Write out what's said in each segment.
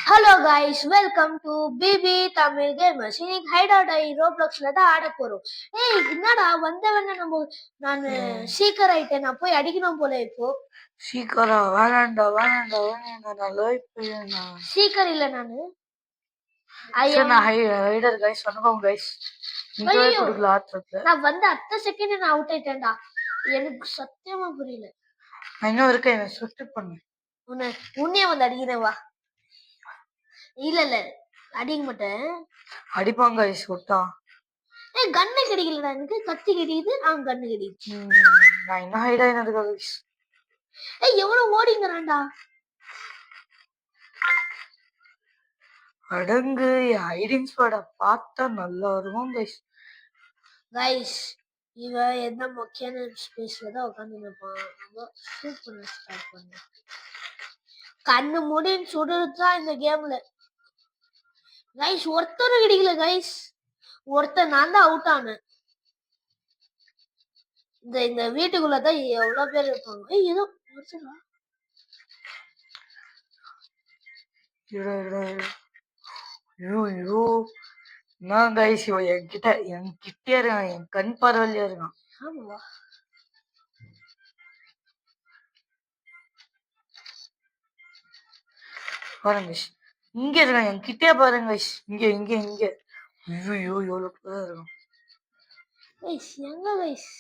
Hello guys, welcome to BB Tamil gamers. இன்னைக்கு hide out ஆகி ரோப்ளாக்ஸ்ல தான் ஆட போறோம். என்னடா வந்தவன நான் சீக்கர் ஆயிட்டேன். நான் போய் அடிக்கணும் போல இப்போ. சீக்கரா வேணாண்டா வேணாண்டா வேணாண்டா நான் லைவ் போயிடா. சீக்கர் இல்ல நானு. நான் ஹைடர் கைஸ் வணக்கம் கைஸ். நீங்க கொடுக்கல ஆட்றதுல. நான் வந்து அடுத்த செகண்ட் நான் அவுட் ஆயிட்டேன்டா. எனக்கு சத்தியமா புரியல. நான் இன்னும் இருக்கேன், என்ன சுட்டு பண்ணு. உன்னையே வந்து அடிக்கிறேன் வா. இல்ல அடிக்க மாட்டேன். அடிப்பாங்க கைஸ் விட்டா. கண்ணு கிடைக்கலடா எனக்கு. கத்தி கிடைக்குது, கண்ணு கிடைக்குது. நான் இன்னும் ஹைட் ஆயினது கைஸ். எவ்வளவு ஓடிங்கிறான்டா. அடங்கு ஹைடிங் ஸ்பாட பார்த்தா நல்லா இருக்கும் கைஸ். கைஸ் இவன் என்ன முக்கியமான ஸ்பேஸ்ல தான் உட்காந்து நிற்பான். சூப்பர் ஸ்டார்ட் பண்ண கண்ணு முடின்னு சுடுறதுதான் இந்த கேம்ல. கைஸ் ஒருத்தரும் கிடைக்கல கைஸ். ஒருத்தர் நான் தான் அவுட் ஆனேன். இந்த வீட்டுக்குள்ளதான் எவ்வளவு பேர் இருப்பாங்க. ஏதோ நான் கைஸ் என்கிட்ட இருக்கான், என் கண் பார்வையிலே இருக்கான். ஆமாவா? பாருங்க இங்க இருக்கான், என் கிட்டே பாருங்க இங்க இங்க இங்க. ஐயோ எவ்வளவு பேர் இருக்கும். எங்க கைஸ்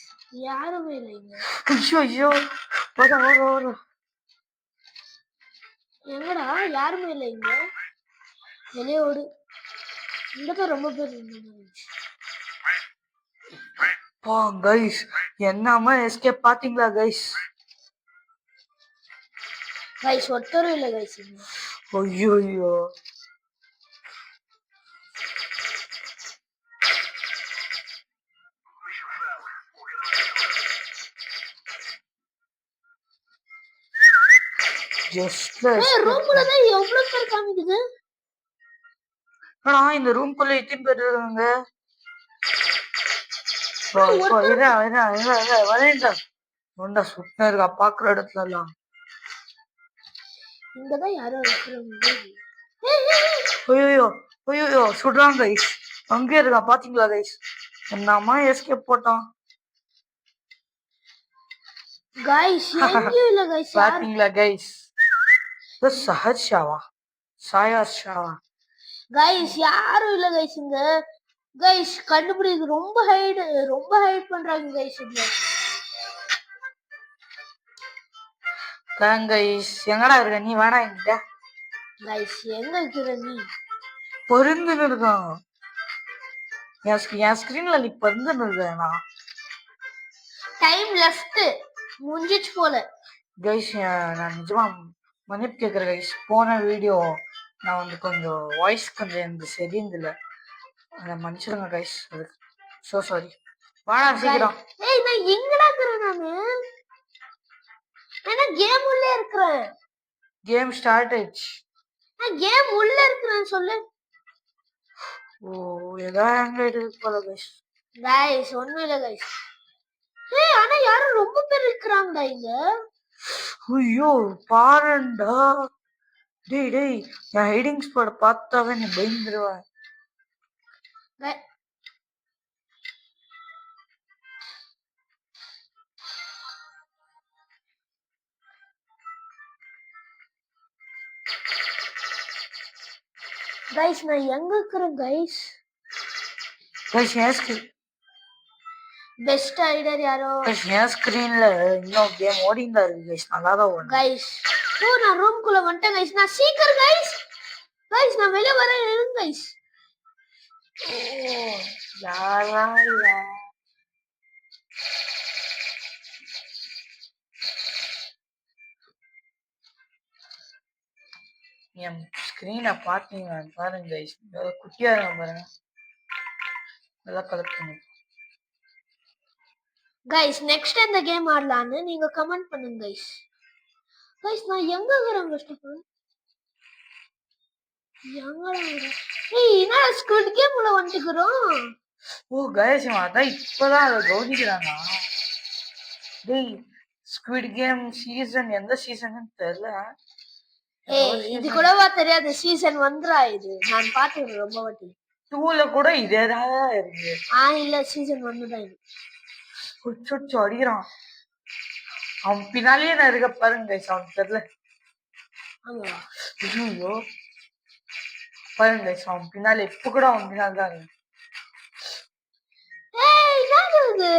யாருமே இல்லைங்க. ஐயோ வர எங்கடா யாருமே இல்லை இங்க. வெளியே ஓடு. இங்கதான் ரொம்ப பேர் கைஸ். என்னமா எஸ்கேப் பாத்தீங்களா கைஸ்? கைஸ் ஒருத்தரும் இல்லை கைஸ். ஐயோ ரூம்ல தான் எவ்வளவு பேர் காமிக்குது. இந்த ரூம்குள்ள எத்தனை பேர் இருக்காங்க? வரேன்டா சுத்தம் இருக்கா பாக்குற இடத்துல எல்லாம். இங்கதான் யாரோ ஐயோ சுடுறாங்க கைஸ். அங்கே இருக்கா பாத்தீங்களா கைஸ்? என்னமா எஸ்கேப் போட்டான் கைஸ். எங்கேயும் இல்ல கைஸ். பாத்தீங்களா கைஸ்? சஹத் ஷாவா சாயார் ஷாவா கைஸ் யாரும் இல்ல கைஸ் இங்க. கைஸ் கண்டுபிடிக்கு ரொம்ப ஹைட் பண்றாங்க கைஸ். கைஸ் எங்கடா இருக்க நீ? வேணா என்கிட்ட. கைஸ் எங்க இருக்கிற நீ? பொருந்துன்னு இருக்கான் என் ஸ்கிரீன்ல. நீ பொருந்துன்னு இருக்கா? டைம் லெஃப்ட் முடிஞ்சிச்சு போல. கைஸ் நான் நிஜமா மன்னிப்பு கேட்குறேன் கைஸ். போன வீடியோ நான் வந்து கொஞ்சம் வாய்ஸ் கொஞ்சம் எனக்கு சரியில்லை, அதை மன்னிச்சிடுங்க கைஸ். அதுக்கு ஸோ சாரி. வாடா சீக்கிரம். நான் எங்கடா இருக்கிறேன்? நான் கேம் உள்ள இருக்கிறேன். கேம் ஸ்டார்ட் ஆயிடுச்சு. நான் கேம் உள்ள இருக்கிறேன் சொல்லு. ஓ ஏதோ ஹேங் ஆயிட்டு போல கைஸ். கைஸ் ஒண்ணும் இல்லை கைஸ். ஆனா யாரும் ரொம்ப பேர் இருக்கிறாங்கடா இங்க. ஐயோ பாருண்டா. டேய் என் ஹைடிங் ஸ்பாட் பார்த்தாவே நீ பயந்துருவேன். கைஸ் நான் எங்க இருக்கிறேன் கைஸ்? பெஸ்ட் ஐடர் யாரோ என் ஸ்கிரீன்ல இன்னும் கேம் ஓடிங்க இருக்கு கைஸ். நல்லா தான் ஓடும் கைஸ். நான் ரூம்குள்ள வந்துட்டேன் கைஸ். நான் சீக்கிரம் கைஸ். நான் வெளிய வரேன் இருங்க கைஸ். யாரா என் ஸ்கிரீனை பார்த்தீங்க பாருங்க கைஸ். குட்டியா இருக்க பாருங்க. நல்லா கலெக்ட் பண்ணி கைஸ் நெக்ஸ்ட் இந்த கேம் ஆடலாம்னு நீங்க கமெண்ட் பண்ணுங்க கைஸ். நான் எங்க இருக்கிறேன் ஃபர்ஸ்ட் ஆஃப் ஆல்? என்ன ஸ்குவிட் கேம் உள்ள வந்துக்கிறோம். ஓ கைஸ் அதான் இப்பதான் அதை கவனிக்கிறானா? டேய் ஸ்குவிட் கேம் சீசன் எந்த சீசன் தெரியல. ஏய் இது கூடவா தெரியாது சீசன் 1 இது நான் பாத்துக்கிறேன் ரொம்ப வாட்டி 2ல கூட இதேதான் இருக்கு. இல்ல சீசன் 1 தான் இது குச்சொச்சு அடிக்கிறான். அவன் பின்னாலேயே நான் இருக்க பாருங்க guys, அவனுக்கு தெரியல. ஆமா ஐயோ பாருங்க guys, அவன் பின்னால இப்ப கூட அவன் பின்னால் தான் இருக்கு. ஏய் என்னது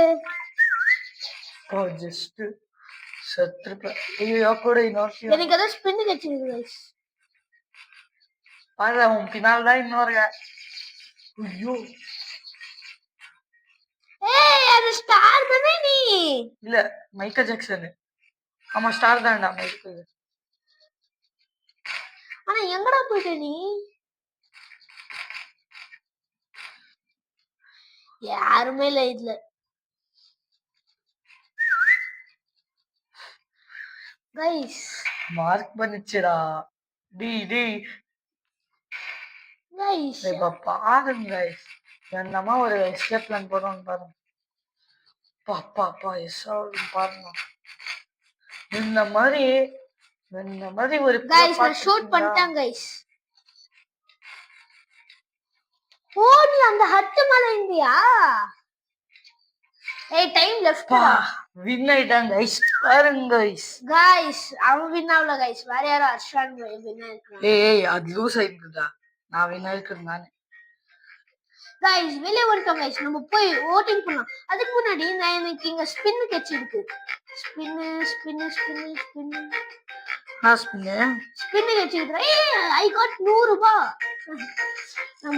ஓ ஜஸ்ட் செத்துருப்ப. ஐயோ கூட இன்னொரு எனக்கு அத ஸ்பின் கச்சிருக்கு गाइस பாரு அவன் பின்னால் தான் இன்னொரு ஐயோ ஏய் அது ஸ்டார் தானே நீ இல்ல மைக்கேல் ஜாக்சன். ஆமா ஸ்டார் தான்டா மைக்கேல். ஆனா எங்கடா போயிட்ட நீ யாருமே இல்ல இதுல गाइस மார்க் பண்ணிச்சுடா. டி டி गाइस இப்ப பாருங்க guys, என்னமா ஒரு எஸ்கேப் பிளான் போடுறோம்னு பாருங்க. அப்பா எஸ் பாருங்க. இந்த மாதிரி ஒரு गाइस நான் ஷூட் பண்ணிட்டேன் गाइस ஓ நீ அந்த ஹட் மேல இருந்தியா ஏய் டைம் லெஃப்ட்டா வின் ஆயிட்டாங்க guys. பாருங்க गाइस அவன் வின் ஆவல गाइस வேற யாரோ அர்ஷான் வின் ஆயிட்டான். ஏய் அது லூஸ் ஆயிடுடா. நான் வின் ஆயிட்டேன் நானே. गाइस வெளிய வரட்டும் गाइस நம்ம போய் வோட்டிங் பண்ணலாம். அதுக்கு முன்னாடி நான் எனக்கு இங்க ஸ்பின் கட்சி இருக்கு. ஸ்பின் நான் ஸ்பின் கட்சி ஏய் ஐ காட் 100 ரூபாய்.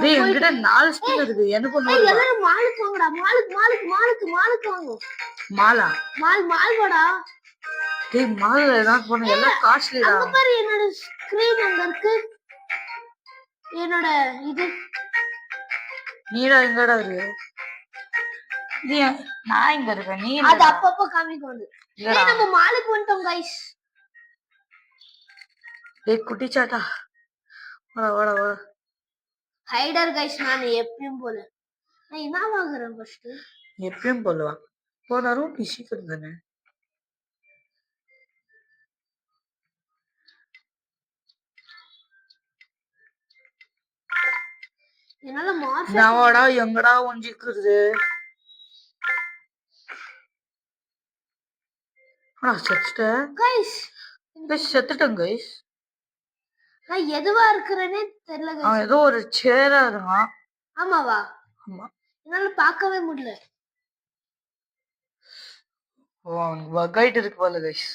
டேய் என்கிட்ட 4 ஸ்பின் இருக்கு. எனக்கு 100 ரூபாய். எல்லாரும் மாலுக்கு வாங்கடா. மாலுக்கு வாங்க. மாலா மால் வாடா. டேய் மால்ல தான் போன எல்லாம் காஸ்ட்லிடா. அங்க பாரு என்னோட ஸ்கிரீன் அங்க இருக்கு. என்னோட இது நீடா எங்கடா இருக்கு? நீ நான் இங்க இருக்கேன். நீ அது அப்பப்ப காமிக்கும். ஏய் நம்ம மாலுக்கு வந்துட்டோம் गाइस. டேய் குட்டி சாட்டா வாடா ஹைடர் गाइस நான் எப்பவும் போல நான் என்ன வாங்குறேன் ஃபர்ஸ்ட் எப்பவும் போலவா போனாரும் சீக்கிரம் தானே. என்னால மார்க் நாவாடா எங்கடா ஒஞ்சிக்குது. செத்துட்டேன் गाइस செத்துட்டேன் गाइस. நான் எதுவா இருக்கறேனே தெரியல गाइस. அவன் ஏதோ ஒரு சேரா இருக்கான். ஆமாவா? ஆமா. என்னால பார்க்கவே முடியல. அவன் வகைட் இருக்கு போல गाइस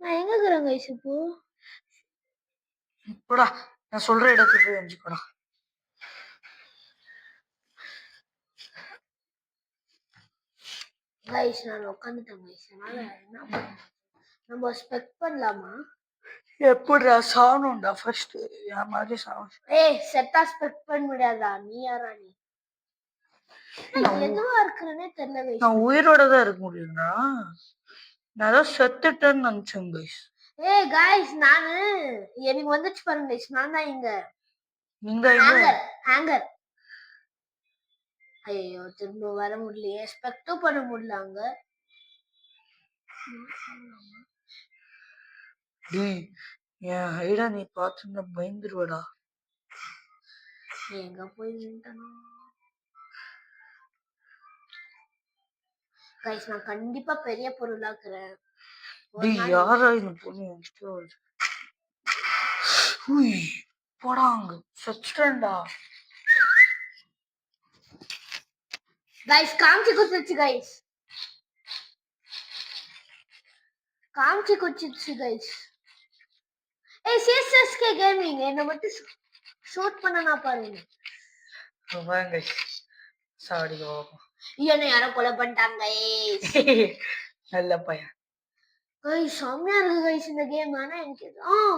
நான் எங்க இருக்கறேன் गाइस இப்போ? போடா நான் சொல்ற இடத்துக்கு போய் அஞ்சிக்கடா. गाइस நான் உட்கார்ந்துட்டேன் गाइस. அதனால என்ன நம்ம ஸ்பெக்ட் பண்ணலாமா? எப்படிடா சாவணும்டா ஃபர்ஸ்ட். என் மாதிரி சாவணும். ஏய் செட்டா ஸ்பெக்ட் பண்ண முடியாதா? நீ யாரா நீ? நான் எதுவா இருக்கறேனே தெரியல गाइस. நான் உயிரோட தான் இருக்க முடியும்டா. நான் தான் செத்துட்டேன்னு நினைச்சேன் गाइस. ஏய் गाइस நானு எனக்கு வந்துச்சு பாருங்க गाइस. நான் தான் இங்க ஹேங்கர். ஐயோ திரும்ப வர முடியலையே. ஸ்பெக்டும் பண்ண முடியல அங்க. டேய் என் ஹைடா நீ பார்த்துன்னா பயந்துருவடா. எங்க போய் நின்ட்டனோ गाइस நான் கண்டிப்பா பெரிய பொருளாக்குறேன். டேய் யாரா இந்த பொண்ணு என்கிட்ட வருது? உய் போடாங்க செத்துட்டேன்டா. गाइस காமிச்சு குத்துச்சு गाइस. गाइस ஏய் சிஎஸ்எஸ்கே கேமிங் என்ன மட்டும் ஷூட் பண்ணனா பாருங்க. வாங்க சாரி என்ன யாரோ கொலை பண்ணிட்டாங்க गाइस. நல்ல பையன் गाइस செம்மையா இருக்கு गाइस இந்த கேம். ஆனா எனக்கு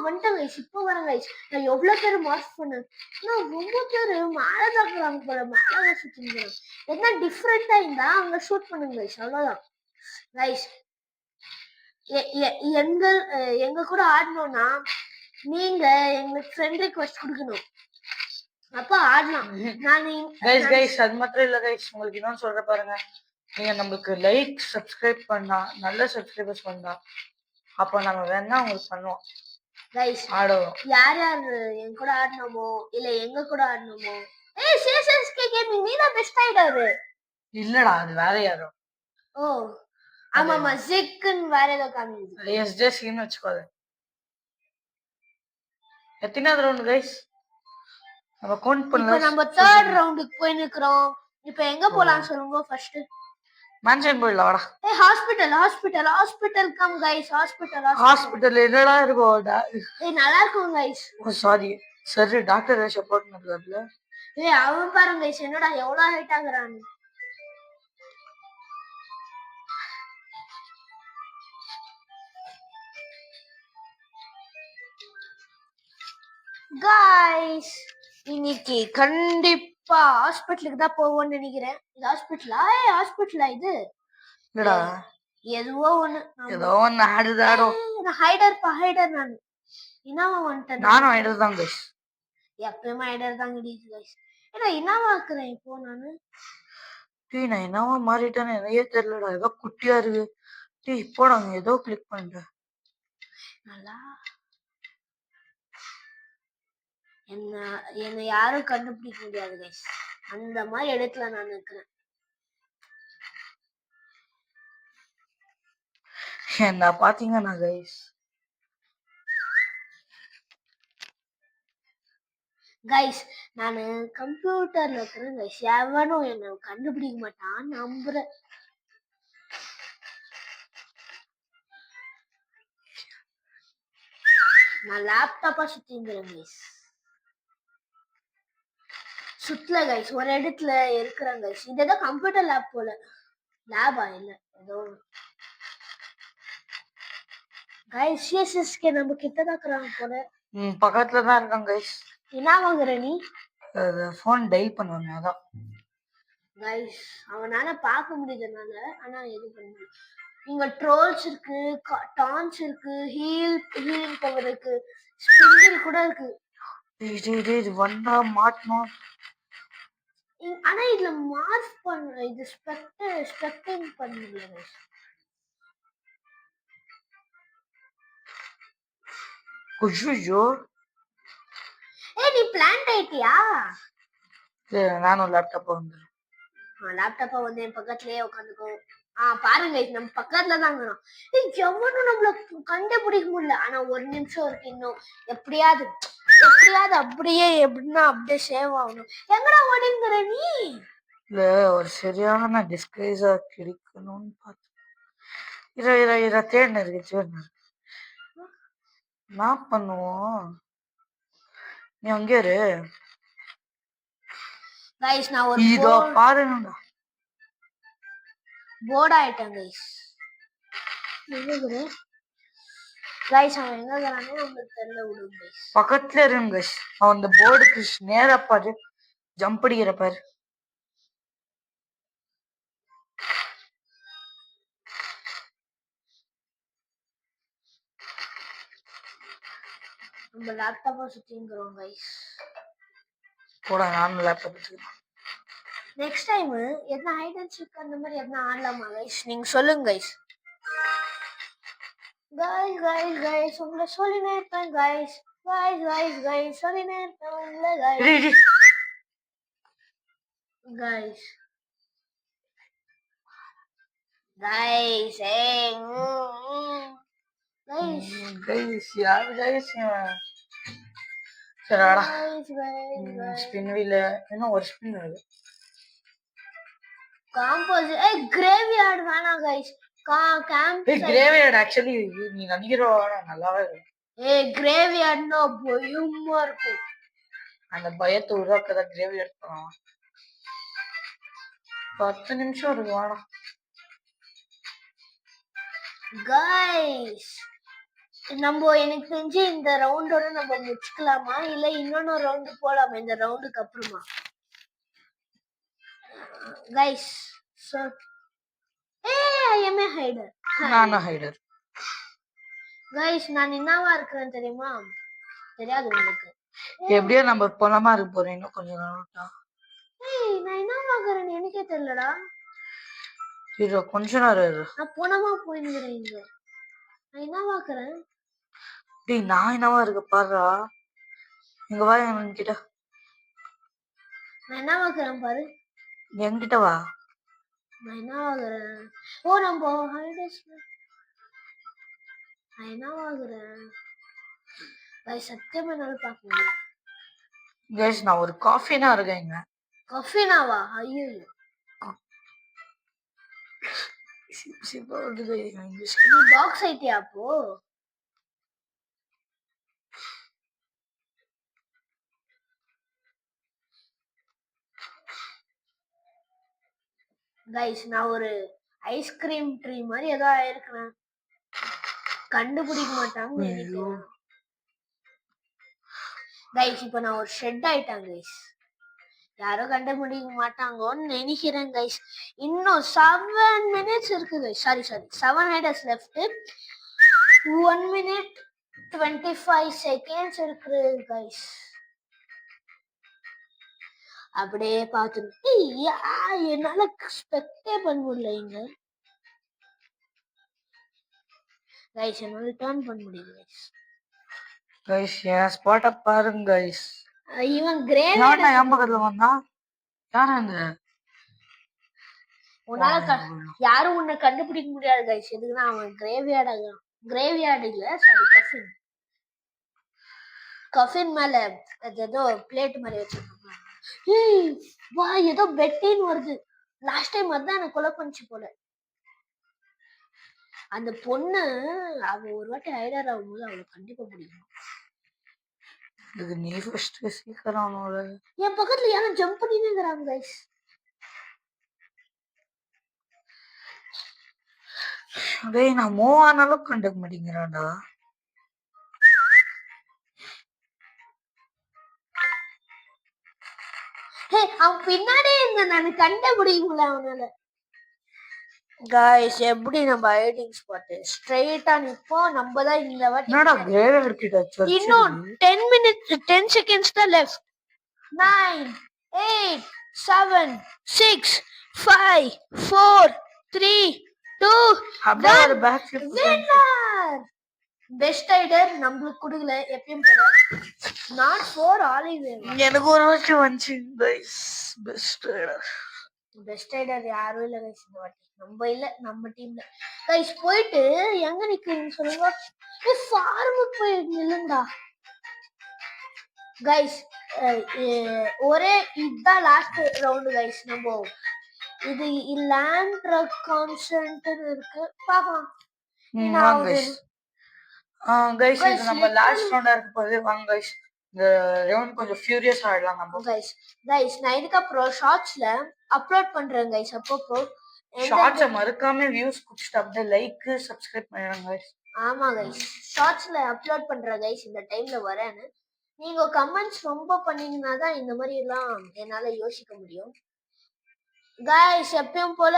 வந்துட்டேன் गाइस. இப்போ வரேன் गाइस. நான் எவ்வளவு பேர் மார்க் பண்ணேன். நான் ரொம்ப பேர் மேல தாக்குறாங்க போல. மேல சுத்திங்க என்ன டிஃபரெண்டா இருந்தா அங்க ஷூட் பண்ணுங்க गाइस. அவ்வளவுதான் गाइस. எங்க கூட ஆடணும்னா நீங்க எங்களுக்கு ஃப்ரெண்ட் ரிக்வெஸ்ட் கொடுக்கணும். அப்ப ஆடலாம். நான் गाइस அது மட்டும் இல்ல गाइस, உங்களுக்கு இன்னும் சொல்ற பாருங்க. நீங்க நமக்கு லைக் சப்ஸ்கிரைப் பண்ணா நல்ல சப்ஸ்கிரைபர்ஸ் பண்ணா அப்போ நம்ம வேணா உங்களுக்கு பண்ணுவோம், கைஸ் ஆடுவோம். யார் யார் என் கூட ஆடணுமோ இல்ல எங்க கூட ஆடணுமோ. சிஎஸ்எஸ்கே கேமிங் நீ தான் பெஸ்ட் ஆயிடாரு. இல்லடா அது வேற யாரோ. ஓ ஆமாமா ஜிக்குன்னு வேற ஏதோ காமிக்குது. எஸ்ஜேசின்னு வச்சுக்கோது. எத்தனாவது ரவுண்ட் கைஸ்? நம்ம கவுண்ட் இப்போ பண்ணல. நம்ம தேர்ட் ரவுண்டுக்கு போய் நிக்கிறோம். இப்போ எங்க போலாம் சொல்லுங்க ஃபர்ஸ்ட். மேன்ஷன் போயிடலாம் வாடா. Hospital come guys. ஹாஸ்பிடல் என்னடா இருக்கும்? நல்லா இருக்கும் கைஸ். ஓ சாரி சரி, டாக்டர் சப்போர்ட் பண்றாருல. அவன் பாருங்க கைஸ் என்னடா எவ்வளவு ஹைட் ஆகுறான். கைஸ் இன்னைக்கு கண்டிப்பா ஹாஸ்பிடலுக்கு தான் போவோம்னு நினைக்கிறேன். இது ஹாஸ்பிடலா இது? இல்லடா ஏதோ ஒண்ணு ஆடுதாடோ. ஹைடர் நான் இனாவா வந்துட்டேன். நானும் ஹைடர் தான் கைஸ். எப்பயுமே ஹைடர் தான் கிடையாது கைஸ். ஏன்னா இனாவா ஆக்குறேன் இப்போ நானு. நான் என்னவா மாறிட்டேன்னு என்னையே தெரியலடா. ஏதோ குட்டியா இருக்கு. இப்போ நாங்க ஏதோ கிளிக் பண்ணிட்டேன். நல்லா என்ன யாரும் கண்டுபிடிக்க முடியாது கைஸ். அந்த மாதிரி இடத்துல நான் இருக்கிறேன். என்ன பாத்தீங்கன்னா கைஸ் நானு கம்ப்யூட்டர்ல இருக்கிறேன் கைஸ். எவனும் என்ன கண்டுபிடிக்க மாட்டான் நம்புறேன். நான் லேப்டாப்பா சுத்திங்கிறேன் கைஸ். சுத்தல கைஸ், ஒரு இடத்துல இருக்கிறேன் கைஸ். இது ஏதோ கம்ப்யூட்டர் லேப் போல. லேபா இல்ல ஏதோ கைஸ். சிஎஸ்எஸ்கே நம்ம கிட்ட தான் இருக்கிறாங்க போல. பக்கத்துல தான் இருக்காங்க கைஸ். என்ன வாங்குற நீ? ஃபோன் டயல் பண்ணுவாங்க அதான் கைஸ். அவனால பார்க்க முடியுதுனால ஆனா எது பண்ணல. இங்க ட்ரோல்ஸ் இருக்கு, டான்ஸ் இருக்கு, ஹீலிங் பவர் இருக்கு, ஸ்பிங்கில் கூட இருக்கு. இது வந்தா மாட்டணும். ஆனா இதுல மார்க் பண்ண இது ஸ்பெக்டிங் பண்ணல கைஸ். குஜுஜோ நீ பிளான் ஆயிட்டியா? நானும் லேப்டாப்பா வந்து என் பக்கத்துலயே உட்காந்துக்கோ. பாருங்க நம்ம பக்கத்துல தான் எவனும் நம்மள கண்டுபிடிக்க முடியல. ஆனா ஒரு நிமிஷம் இருக்கு இன்னும். எப்படியாவது அப்படியே எப்படின்னா அப்படியே சேவ் ஆகணும். எங்கடா ஓடிங்கிற நீ? இல்ல ஒரு சரியான டிஸ்கைஸா கிடைக்கணும்னு பார்த்தேன். தேடின இருக்கு. நான் பண்ணுவோம். நீ அங்கே இரு கைஸ். நான் ஒரு இதோ பாருங்க போர்ட் ஆயிட்டேன் கைஸ். கைஸ் அவன் எங்க இருக்கானே உங்களுக்கு தெரியல. விடுங்க கைஸ். பக்கத்துல இருங்க கைஸ். அவன் அந்த போர்டுக்கு நேரா பாரு. ஜம்ப் அடிக்கிற பாரு. நம்ம லேப்டாப்பா சுத்திங்கிறோம் கைஸ். போடா நானும் லேப்டாப் வச்சுக்கிறேன். நெக்ஸ்ட் டைம் என்ன ஹைட் அண்ட் சீக் அந்த மாதிரி என்ன ஆடலாமா கைஸ்? நீங்க சொல்லுங்க கைஸ். கைஸ் உங்களை சொல்லினே இருப்பேன் கைஸ். சொல்லினே இருப்பேன் உங்களை கைஸ். யாரு கைஸ்? சரிடா. ஸ்பின் வீல் இன்னும் ஒரு ஸ்பின் இருக்கு. கிரேவியார்ட் வேணாம் கைஸ். கிரேவியார்ட் ஆக்சுவலி நீ நினைக்கிறோட நல்லாவே இருக்கு. கிரேவியார்ட்னா பயமா இருக்கும். அந்த பயத்தை உருவாக்கதான் கிரேவியார்ட் போலாம். 10 நிமிஷம் இருக்கு வாடா. கைஸ் நம்ம எனக்கு தெரிஞ்சு இந்த ரவுண்டோட நம்ம முடிச்சுக்கலாமா இல்ல இன்னொன்னு ரவுண்டு போலாமா இந்த ரவுண்டுக்கு அப்புறமா? கைஸ் ஹைடர். கைஸ் நான் என்னவா இருக்கிறேன் தெரியுமா? தெரியாது உங்களுக்கு. எப்படியோ நம்ம பொலமா இருக்க போறோம் இன்னும் கொஞ்சம் நாள். நான் என்னவா இருக்கிறேன்னு எனக்கே தெரியலடா. கொஞ்ச நேரம் நான் போனமா போயிருக்கிறேன். இங்க நான் என்ன பாக்குறேன்? டேய் நான் என்னவா இருக்கு பாருடா. இங்க வா என்கிட்ட. நான் என்ன பாக்குறேன் பாரு. என்கிட்ட வா. நான் என்ன பாக்குறேன்? ஓ நம்ம ஹாலிடேஸ்ல நான் என்ன பாக்குறேன்? சத்தியமா என்னால பார்க்க முடியல. கைஸ் நான் ஒரு காஃபினா இருக்கேன் இங்க. கஃபினாவா? ஐயோ சிப்பா வருது இங்கிலீஷ். நீ பாக்ஸ் ஐட்டியா அப்போ? கைஸ் நான் ஒரு ஐஸ்கிரீம் ட்ரீ மாதிரி ஏதோ ஆயிருக்கிறேன். கண்டுபிடிக்க மாட்டாங்க நினைக்கிறேன். கைஸ் இப்ப நான் ஒரு ஷெட் ஆயிட்டேன் கைஸ். யாரும் கண்டுபிடிக்க மாட்டாங்கன்னு நினைக்கிறேன் கைஸ். இன்னும் 7 minutes இருக்கு guys. Sorry 7 minutes left. 1 minute 25 seconds இருக்கு கைஸ். அப்படியே பார்த்துட்டு என்னால எக்ஸ்பெக்டே பண்ண முடியல இங்க கைஸ். என்னால டர்ன் பண்ண முடியல கைஸ். கைஸ் என் ஸ்பாட்ட பாருங்க கைஸ். இவன் கிரே யாரா என் பக்கத்துல வந்தா? யாரா அந்த? உன்னால யாரும் உன்னை கண்டுபிடிக்க முடியாது கைஸ். எதுக்குன்னா அவன் கிரேவியார்டு இல்ல சாரி கஃபின். கஃபின் மேல ஏதோ பிளேட் மாதிரி வச்சிருக்காங்க. ஏய் வா ஏதோ பெட்டின்னு வருது. லாஸ்ட் டைம் அதான் எனக்கு கொலை பண்ணிச்சு போல. அந்த பொண்ணு அவ ஒரு வாட்டி ஹைடர் ஆகும்போது அவளை கண்டிப்பா பிடிக்கும். இது நீ ஃபர்ஸ்ட் சீக்கிரம் என் பக்கத்துல யாரும் ஜம்ப் பண்ணினே இருக்கிறாங்க கைஸ். டேய் நான் மூவ் ஆனாலும் கண்டுக்க மாட்டேங்கிறான்டா. அவன் பின்னாடியே இருந்த நான் கண்டுபிடிக்க முடியல அவனால. கைஸ் எப்படி நம்ம ஹைடிங் ஸ்பாட் ஸ்ட்ரைட்டா நிப்போம். நம்ம தான் இந்த வாட்டி என்னடா கிரேவியார்ட் கிட்ட இன்னும் 10 minutes 10 seconds தான் லெஃப்ட். 9 8 7 6 5 4 3 2 அப்படியே ஒரு back flip. Winner best rider நம்மளுக்கு கொடுக்கல எப்பயும் போல. Not for always. எனக்கு ஒரு வாட்டி வந்துச்சு guys best rider. Best rider யாரும் இல்ல கைஸ் இந்த வாட்டி. நம்ம இல்ல நம்ம டீம்ல கைஸ். போயிட்டு எங்க நிக்கிறீங்க சொல்லுங்க. ஃபார்முக்கு போய் நில்லுங்கடா கைஸ். ஒரே இதுதான் லாஸ்ட் ரவுண்ட் கைஸ். நம்ம இது லேண்ட் கான்சென்ட் இருக்கு பாக்கலாம். வாங்க கைஸ். கைஸ் இது நம்ம லாஸ்ட் ரவுண்டா இருக்க போகுது. வாங்க கைஸ் இந்த ரவுண்ட் கொஞ்சம் ஃபியூரியஸ் ஆயிடலாம் நம்ம கைஸ். நான் இதுக்கு அப்புறம் ஷார்ட்ஸ்ல அப்லோட் பண்றேன் கைஸ். அப்பப்போ ஷார்ட்ஸை மறக்காம வியூஸ் குடிச்சிட்டு அப்படியே லைக் சப்ஸ்கிரைப் பண்ணிடுங்க கைஸ். ஆமா கைஸ் ஷார்ட்ஸ்ல அப்லோட் பண்றேன் கைஸ். இந்த டைம்ல வரேன்னு நீங்க கமெண்ட்ஸ் ரொம்ப பண்ணீங்கன்னா தான் இந்த மாதிரி எல்லாம் என்னால யோசிக்க முடியும் கைஸ். எப்பயும் போல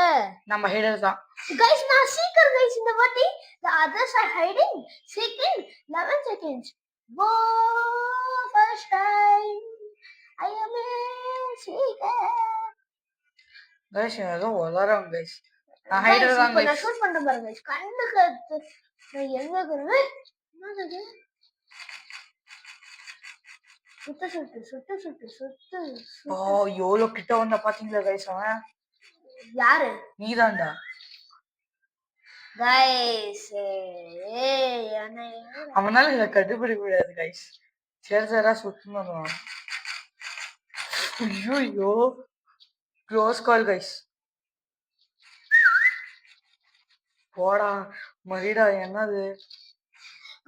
நம்ம ஹைடர் தான் கைஸ். நான் சீக்கிரம் கைஸ் இந்த வாட்டி. the others are hiding second 11 seconds. Whoa, first time I am a seeker. Guys ஏதோ வளராங்க கைஸ். நான் ஹைடர் தான் கைஸ். நான் ஷூட் பண்றேன் பாருங்க கைஸ். கண்ணுக்கு நான் எங்க இருக்கேன்? என்னது சுட்டு. ஓ எவ்வளோ கிட்ட வந்தா பாத்தீங்களா கைஸ்? அவன் யாரு? நீதான்டா கைஸ். அவனால இதை கண்டுபிடிக்க முடியாது கைஸ். சேரா சுத்தணும். ஐயோ க்ளோஸ் கால் கைஸ். போடா மரிடா என்னது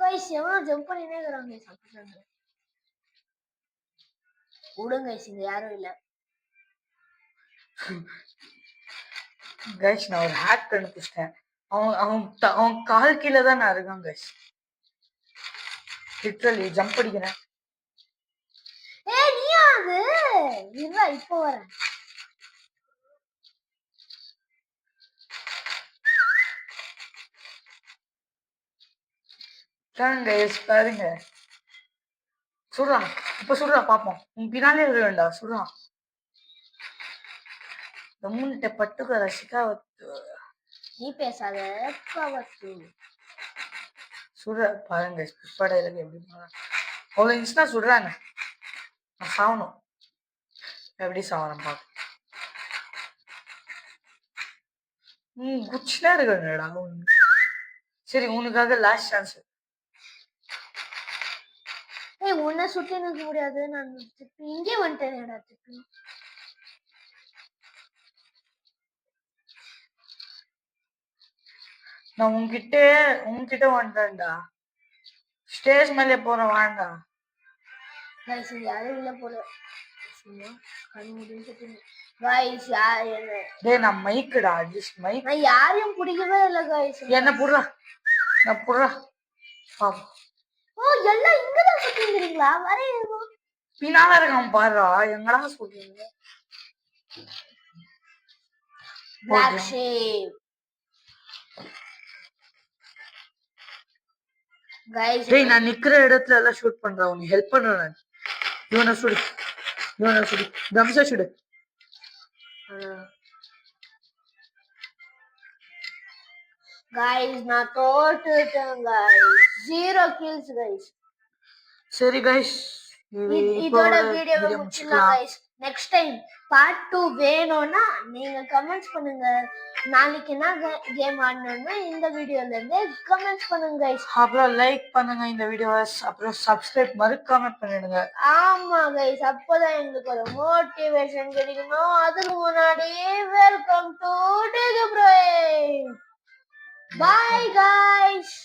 கைஸ். எவனோ ஜம்ப் பண்ணினே இருக்காங்க கைஸ். அப்படிங்க விடுங்க கைஸ். இங்க யாரும் இல்ல கைஸ். நான் ஒரு ஹேக் கண்டுபிடிச்சிட்டேன். அவன் கால் கீழே தான் நான் இருக்கான் கைஸ். லிட்டரலி ஜம்ப் அடிக்கிறேன். நீயா அது? இல்ல இப்போ வரேன். கைஸ் பாருங்க. சுடுறா இப்ப சுடுறா பாப்போம். உன் பின்னாலே இருக்க வேண்டாம். சுடுறா பட்டுக்க ரசிகா நீ பேசாத. சுடுற பாருங்க புஷ்பா டைலாக் எப்படி அவ்வளோ இருந்துச்சுன்னா சுடுறாங்க. நான் சாவணும். எப்படி சாவணும் பாக்க. குச்சினா இருக்காங்கடா. சரி உனக்காக லாஸ்ட் சான்ஸ். ஏய் உன்னை சுத்தி நிற்க முடியாது. நான் இங்கே வந்துட்டேன்டா திருப்பி. நான் உன்கிட்ட வந்துட்டேன்டா. ஸ்டேஜ் மேலே போறேன் வாண்டா. கைஸ் யாரும் இல்ல போல. சும்மா கண்ணு முடிஞ்சிட்டு கைஸ் யார் என்ன டேய் நான் மைக்குடா ஜஸ்ட் மைக். நான் யாரையும் பிடிக்கவே இல்லை கைஸ். என்ன புடுறா நான் புடுறா. ஓ எல்லாம் இங்கதான் சுத்திங்கிறீங்களா? வரையும் பின்னால இருக்கான் பாருடா. எங்கடா சொல்றீங்க? Block shape guys. டேய் நான் நிக்கிற இடத்துல எல்லாம் ஷூட் பண்றேன். உனக்கு ஹெல்ப் பண்றேன் நான். இவனை சுடு தம்சா சுடு. கைஸ் நான் தோத்துட்டேன் கைஸ். 0 kills guys. சரி கைஸ் இதோட வீடியோவை முடிச்சிடலாம் கைஸ். நெக்ஸ்ட் டைம் பார்ட் 2 வேணும்னா நீங்க கமெண்ட்ஸ் பண்ணுங்க. நாளைக்கு என்ன கேம் ஆடணும்னு இந்த வீடியோல இருந்து கமெண்ட்ஸ் பண்ணுங்க கைஸ். அப்புறம் லைக் பண்ணுங்க இந்த வீடியோவை. அப்புறம் சப்ஸ்கிரைப் மறக்காம பண்ணிடுங்க. ஆமா கைஸ் அப்பதான் எங்களுக்கு ஒரு மோட்டிவேஷன் கிடைக்கணும். அதுக்கு முன்னாடி வெல்கம் டு டிகு பிரைன். Bye guys.